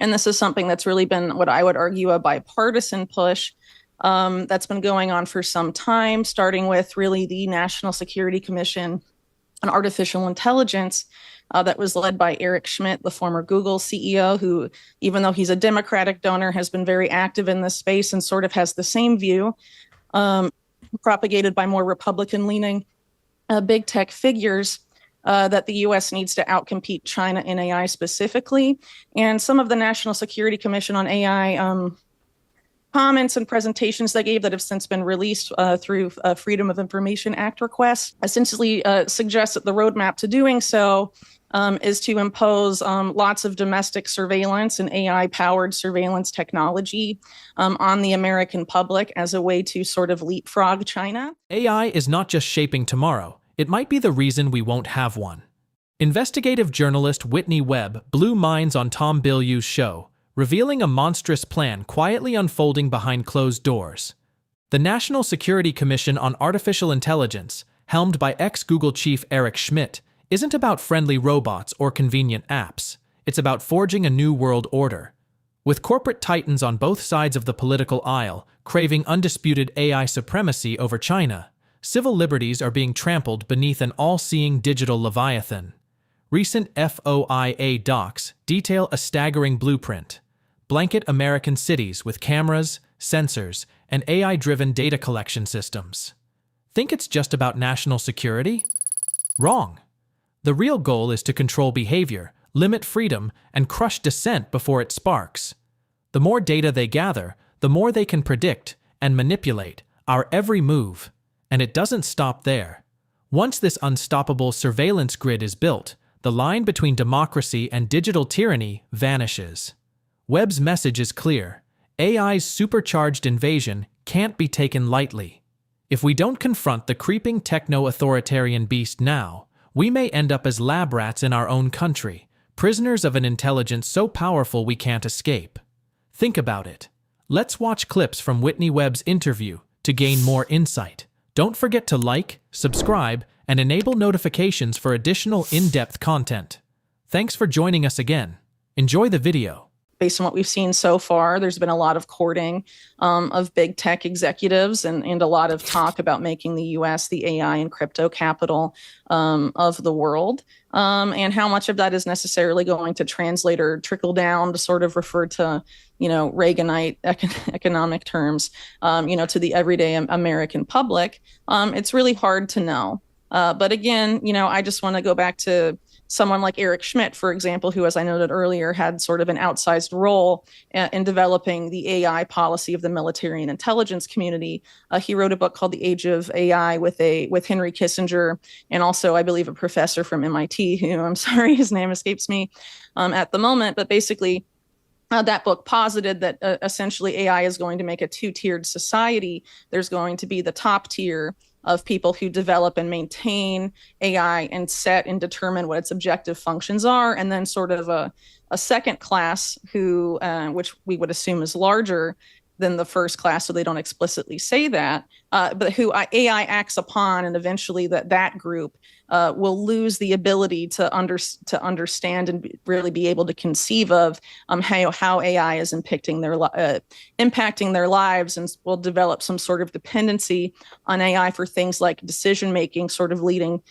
And this is something that's really been what I would argue a bipartisan push that's been going on for some time, starting with really the National Security Commission on Artificial Intelligence that was led by Eric Schmidt, the former Google CEO, who, even though he's a Democratic donor, has been very active in this space and sort of has the same view, propagated by more Republican-leaning big tech figures, that the U.S. needs to outcompete China in AI specifically. And some of the National Security Commission on AI comments and presentations they gave that have since been released through Freedom of Information Act requests essentially suggest that the roadmap to doing so is to impose lots of domestic surveillance and AI-powered surveillance technology on the American public as a way to sort of leapfrog China. AI is not just shaping tomorrow. It might be the reason we won't have one. Investigative journalist Whitney Webb blew minds on Tom Bilyeu's show, revealing a monstrous plan quietly unfolding behind closed doors. The National Security Commission on Artificial Intelligence, helmed by ex-Google chief Eric Schmidt, isn't about friendly robots or convenient apps. It's about forging a new world order. With corporate titans on both sides of the political aisle craving undisputed AI supremacy over China, civil liberties are being trampled beneath an all-seeing digital leviathan. Recent FOIA docs detail a staggering blueprint. Blanket American cities with cameras, sensors, and AI-driven data collection systems. Think it's just about national security? Wrong. The real goal is to control behavior, limit freedom, and crush dissent before it sparks. The more data they gather, the more they can predict and manipulate our every move. And it doesn't stop there. Once this unstoppable surveillance grid is built, the line between democracy and digital tyranny vanishes. Webb's message is clear. AI's supercharged invasion can't be taken lightly. If we don't confront the creeping techno-authoritarian beast now, we may end up as lab rats in our own country, prisoners of an intelligence so powerful we can't escape. Think about it. Let's watch clips from Whitney Webb's interview to gain more insight. Don't forget to like, subscribe, and enable notifications for additional in-depth content. Thanks for joining us again. Enjoy the video. Based on what we've seen so far, there's been a lot of courting of big tech executives and a lot of talk about making the U.S. the AI and crypto capital of the world, and how much of that is necessarily going to translate or trickle down to sort of refer to, Reaganite economic terms, to the everyday American public. It's really hard to know. But again, I just want to go back to someone like Eric Schmidt, for example, who, as I noted earlier, had sort of an outsized role in developing the AI policy of the military and intelligence community. He wrote a book called The Age of AI with Henry Kissinger, and also, I believe, a professor from MIT, who I'm sorry, his name escapes me at the moment, but basically, that book posited that essentially AI is going to make a two-tiered society. There's going to be the top tier of people who develop and maintain AI and set and determine what its objective functions are, and then sort of a second class who, which we would assume is larger than the first class, so they don't explicitly say that, but who AI acts upon, and eventually that group will lose the ability to understand and really be able to conceive of how AI is impacting their lives, and will develop some sort of dependency on AI for things like decision making, sort of leading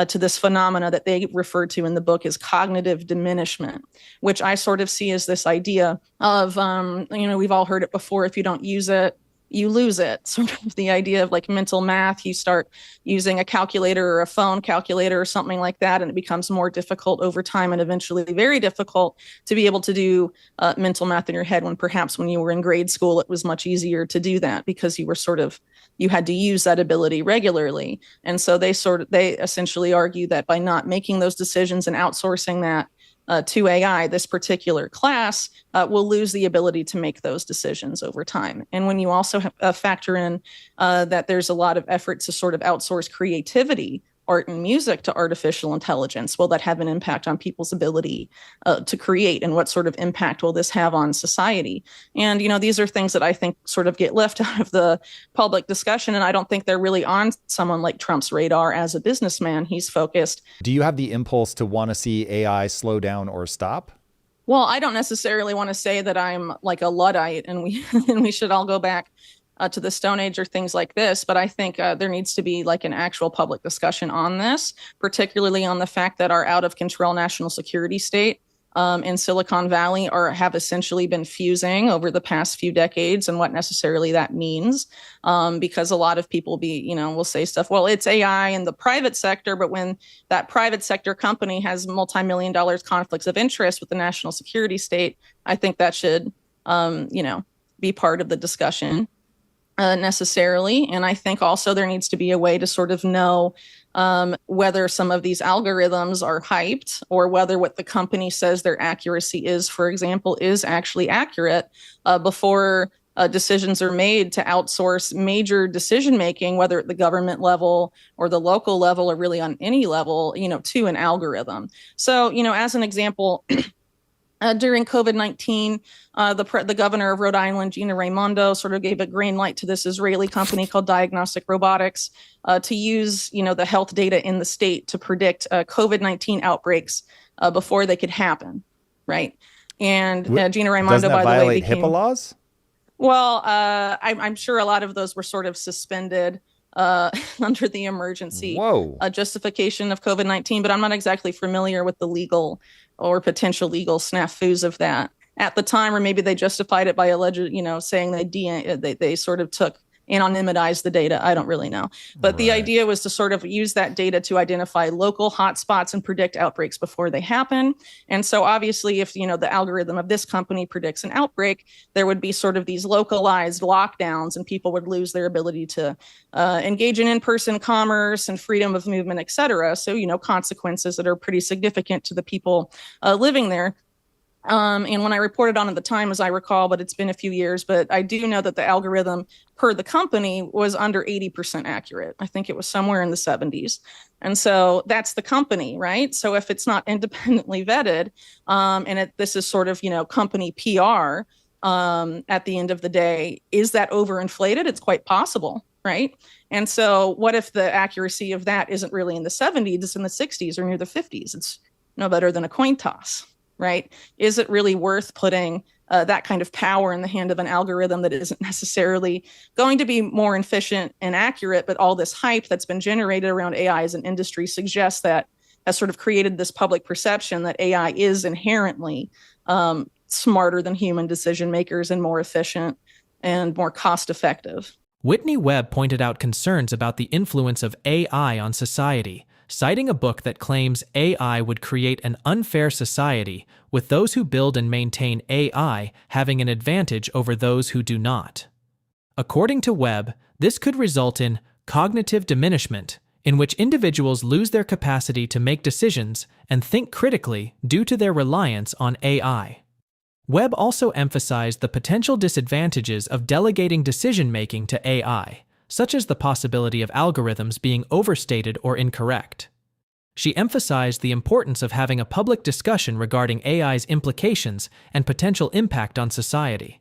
to this phenomena that they refer to in the book as cognitive diminishment, which I sort of see as this idea of we've all heard it before: if you don't use it, you lose it. Sort of the idea of like mental math. You start using a calculator or a phone calculator or something like that, and it becomes more difficult over time, and eventually very difficult to be able to do mental math in your head, when perhaps when you were in grade school, it was much easier to do that because you had to use that ability regularly. And so they essentially argue that by not making those decisions and outsourcing that to AI, this particular class will lose the ability to make those decisions over time. And when you also factor in that there's a lot of effort to sort of outsource creativity, art and music, to artificial intelligence, will that have an impact on people's ability to create? And what sort of impact will this have on society? And, these are things that I think sort of get left out of the public discussion. And I don't think they're really on someone like Trump's radar as a businessman. He's focused. Do you have the impulse to want to see AI slow down or stop? Well, I don't necessarily want to say that I'm like a Luddite and we and we should all go back to the Stone Age or things like this, but I think there needs to be like an actual public discussion on this, particularly on the fact that our out of control national security state in Silicon Valley have essentially been fusing over the past few decades, and what necessarily that means. Because a lot of people will say stuff, well, it's AI in the private sector, but when that private sector company has multi-million dollars conflicts of interest with the national security state, I think that should, be part of the discussion. Necessarily. And I think also there needs to be a way to sort of know whether some of these algorithms are hyped or whether what the company says their accuracy is, for example, is actually accurate before decisions are made to outsource major decision making, whether at the government level or the local level or really on any level, to an algorithm. So, as an example, during COVID-19, the governor of Rhode Island, Gina Raimondo, sort of gave a green light to this Israeli company called Diagnostic Robotics to use, the health data in the state to predict COVID-19 outbreaks before they could happen, right? And Gina Raimondo, by the way, became HIPAA laws? Well, I'm sure a lot of those were sort of suspended under the emergency justification of COVID-19, but I'm not exactly familiar with the legal or potential legal snafus of that at the time, or maybe they justified it by saying they sort of took anonymized the data. I don't really know. But the idea was to sort of use that data to identify local hotspots and predict outbreaks before they happen. And so obviously, if, the algorithm of this company predicts an outbreak, there would be sort of these localized lockdowns and people would lose their ability to engage in in-person commerce and freedom of movement, et cetera. So, consequences that are pretty significant to the people living there. And when I reported on at the time, as I recall, but it's been a few years, but I do know that the algorithm per the company was under 80% accurate. I think it was somewhere in the 70s. And so that's the company, right? So if it's not independently vetted, this is sort of, company PR at the end of the day, is that overinflated? It's quite possible, right? And so what if the accuracy of that isn't really in the 70s, it's in the 60s or near the 50s? It's no better than a coin toss. Right? Is it really worth putting that kind of power in the hand of an algorithm that isn't necessarily going to be more efficient and accurate, but all this hype that's been generated around AI as an industry suggests that has sort of created this public perception that AI is inherently smarter than human decision makers and more efficient and more cost effective. Whitney Webb pointed out concerns about the influence of AI on society, citing a book that claims AI would create an unfair society, with those who build and maintain AI having an advantage over those who do not. According to Webb, this could result in cognitive diminishment, in which individuals lose their capacity to make decisions and think critically due to their reliance on AI. Webb also emphasized the potential disadvantages of delegating decision-making to AI, such as the possibility of algorithms being overstated or incorrect. She emphasized the importance of having a public discussion regarding AI's implications and potential impact on society.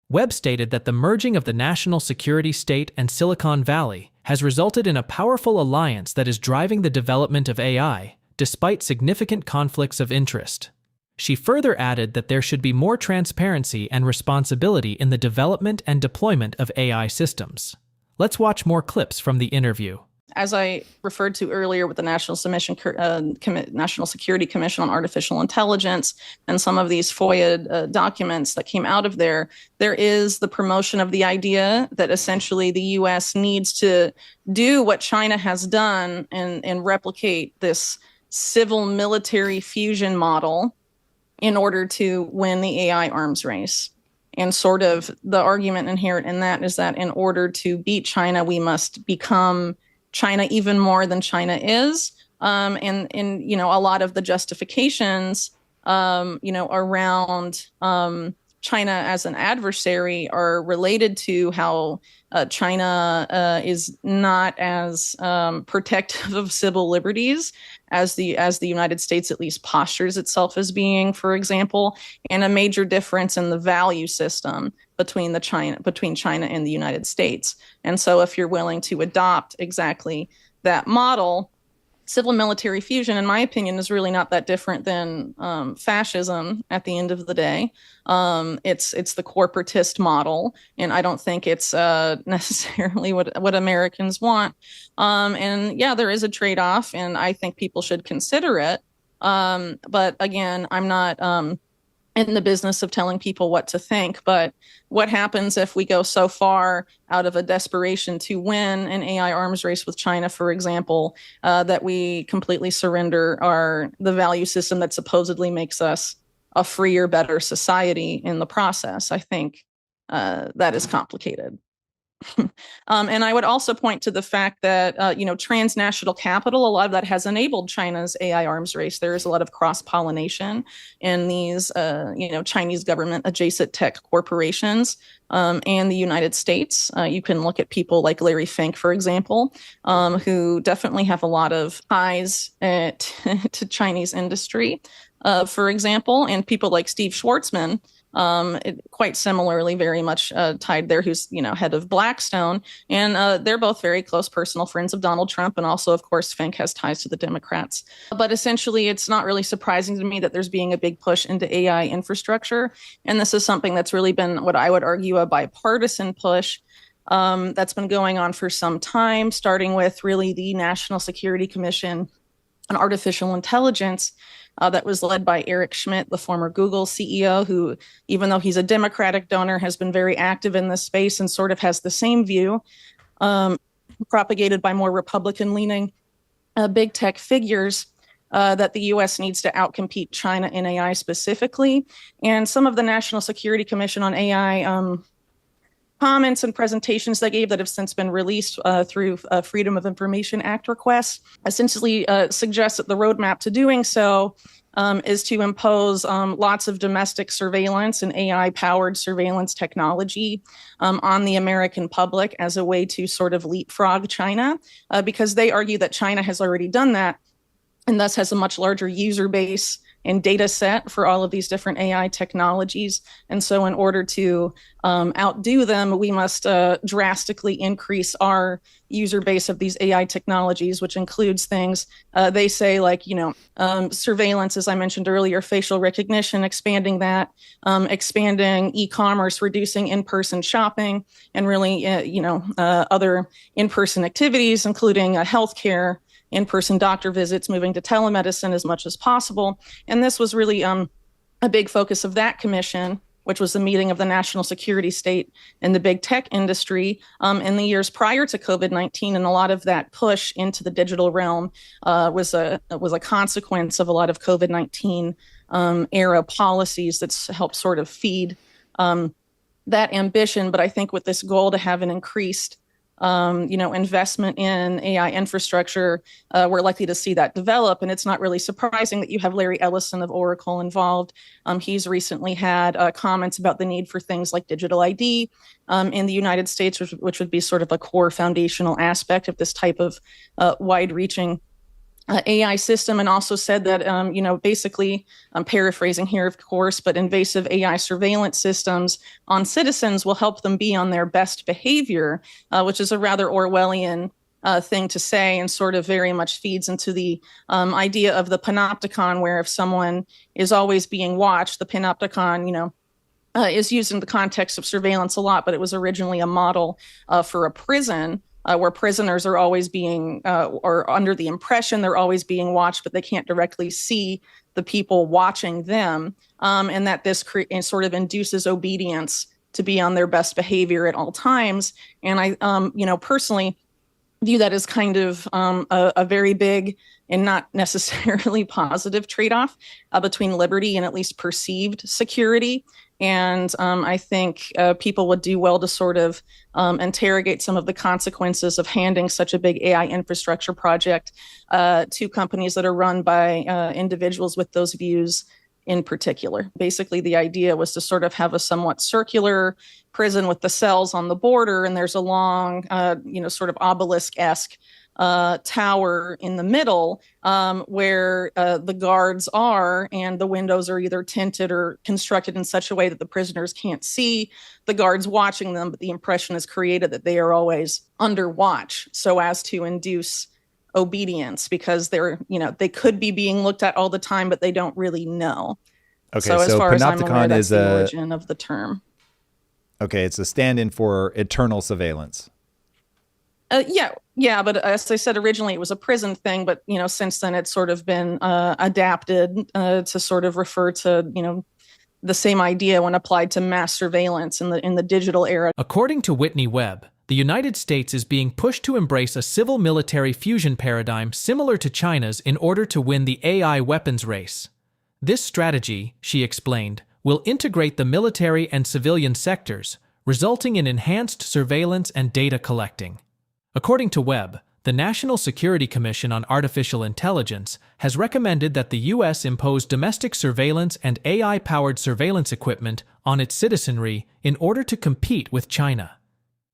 Webb stated that the merging of the national security state and Silicon Valley has resulted in a powerful alliance that is driving the development of AI, despite significant conflicts of interest. She further added that there should be more transparency and responsibility in the development and deployment of AI systems. Let's watch more clips from the interview. As I referred to earlier with the National Security Commission on Artificial Intelligence and some of these FOIA documents that came out of there, there is the promotion of the idea that essentially the U.S. needs to do what China has done and replicate this civil military fusion model in order to win the AI arms race. And sort of the argument inherent in that is that in order to beat China, we must become China even more than China is. And a lot of the justifications, around China as an adversary are related to how China is not as protective of civil liberties as the United States at least postures itself as being, for example, and a major difference in the value system between China and the United States. And so if you're willing to adopt exactly that model, civil military fusion, in my opinion, is really not that different than fascism at the end of the day. It's the corporatist model, and I don't think it's necessarily what Americans want. And yeah, there is a trade-off, and I think people should consider it. But again, I'm not in the business of telling people what to think. But what happens if we go so far out of a desperation to win an AI arms race with China, for example, that we completely surrender the value system that supposedly makes us a freer, better society in the process? I think that is complicated. And I would also point to the fact that, transnational capital, a lot of that has enabled China's AI arms race. There is a lot of cross-pollination in these, Chinese government adjacent tech corporations and the United States. You can look at people like Larry Fink, for example, who definitely have a lot of ties to Chinese industry, for example, and people like Steve Schwartzman, quite similarly, very much tied there, who's, head of Blackstone. And they're both very close personal friends of Donald Trump. And also, of course, Fink has ties to the Democrats. But essentially, it's not really surprising to me that there's being a big push into AI infrastructure. And this is something that's really been what I would argue a bipartisan push that's been going on for some time, starting with really the National Security Commission on Artificial Intelligence. That was led by Eric Schmidt, the former Google CEO, who, even though he's a Democratic donor, has been very active in this space and sort of has the same view, propagated by more Republican-leaning big tech figures, that the U.S. needs to outcompete China in AI specifically. And some of the National Security Commission on AI comments and presentations they gave that have since been released through Freedom of Information Act requests essentially suggest that the roadmap to doing so is to impose lots of domestic surveillance and AI-powered surveillance technology on the American public as a way to sort of leapfrog China, because they argue that China has already done that and thus has a much larger user base and data set for all of these different AI technologies. And so in order to outdo them, we must drastically increase our user base of these AI technologies, which includes things they say like, surveillance, as I mentioned earlier, facial recognition, expanding that, expanding e-commerce, reducing in-person shopping, and really, other in-person activities, including healthcare, in-person doctor visits, moving to telemedicine as much as possible. And this was really a big focus of that commission, which was the meeting of the national security state and the big tech industry in the years prior to COVID-19. And a lot of that push into the digital realm was a consequence of a lot of COVID-19 era policies that's helped sort of feed that ambition. But I think with this goal to have an increased investment in AI infrastructure, we're likely to see that develop. And it's not really surprising that you have Larry Ellison of Oracle involved. He's recently had comments about the need for things like digital ID in the United States, which would be sort of a core foundational aspect of this type of wide-reaching AI system, and also said that, basically, I'm paraphrasing here, of course, but invasive AI surveillance systems on citizens will help them be on their best behavior, which is a rather Orwellian thing to say, and sort of very much feeds into the idea of the panopticon, where if someone is always being watched, the panopticon, is used in the context of surveillance a lot, but it was originally a model for a prison. Where prisoners are always being, or under the impression they're always being watched, but they can't directly see the people watching them, and that this sort of induces obedience to be on their best behavior at all times. And I, personally view that as kind of a very big and not necessarily positive trade-off between liberty and at least perceived security. And I think people would do well to sort of interrogate some of the consequences of handing such a big AI infrastructure project to companies that are run by individuals with those views in particular. Basically, the idea was to sort of have a somewhat circular prison with the cells on the border, and there's a long, sort of obelisk-esque tower in the middle where the guards are, and the windows are either tinted or constructed in such a way that the prisoners can't see the guards watching them, but the impression is created that they are always under watch so as to induce obedience because they could be being looked at all the time, but they don't really know. Okay, So as so far as I'm aware, panopticon that's is the origin of the term. Okay, it's a stand-in for eternal surveillance. Yeah, but as I said originally, it was a prison thing, but since then it's sort of been adapted to sort of refer to the same idea when applied to mass surveillance in the digital era. According to Whitney Webb, the United States is being pushed to embrace a civil-military fusion paradigm similar to China's in order to win the AI weapons race. This strategy, she explained, will integrate the military and civilian sectors, resulting in enhanced surveillance and data collecting. According to Webb, the National Security Commission on Artificial Intelligence has recommended that the U.S. impose domestic surveillance and AI-powered surveillance equipment on its citizenry in order to compete with China.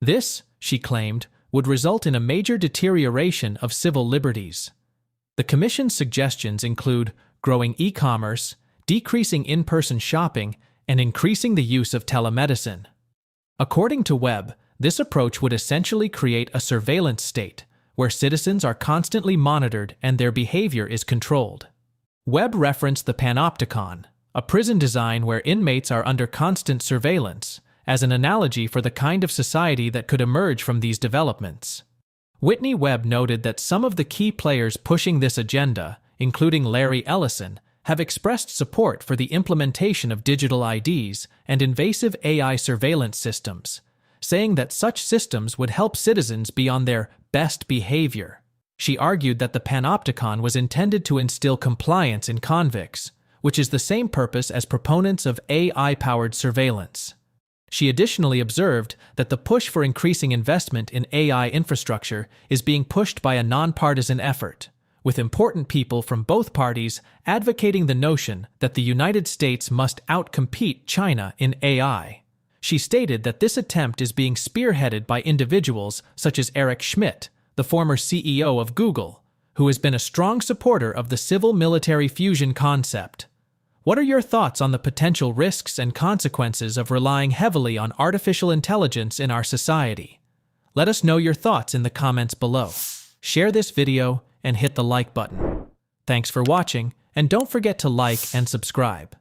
This, she claimed, would result in a major deterioration of civil liberties. The Commission's suggestions include growing e-commerce, decreasing in-person shopping, and increasing the use of telemedicine. According to Webb, this approach would essentially create a surveillance state, where citizens are constantly monitored and their behavior is controlled. Webb referenced the panopticon, a prison design where inmates are under constant surveillance, as an analogy for the kind of society that could emerge from these developments. Whitney Webb noted that some of the key players pushing this agenda, including Larry Ellison, have expressed support for the implementation of digital IDs and invasive AI surveillance systems, saying that such systems would help citizens be on their best behavior. She argued that the panopticon was intended to instill compliance in convicts, which is the same purpose as proponents of AI-powered surveillance. She additionally observed that the push for increasing investment in AI infrastructure is being pushed by a nonpartisan effort, with important people from both parties advocating the notion that the United States must outcompete China in AI. She stated that this attempt is being spearheaded by individuals such as Eric Schmidt, the former CEO of Google, who has been a strong supporter of the civil-military fusion concept. What are your thoughts on the potential risks and consequences of relying heavily on artificial intelligence in our society? Let us know your thoughts in the comments below. Share this video and hit the like button. Thanks for watching, and don't forget to like and subscribe.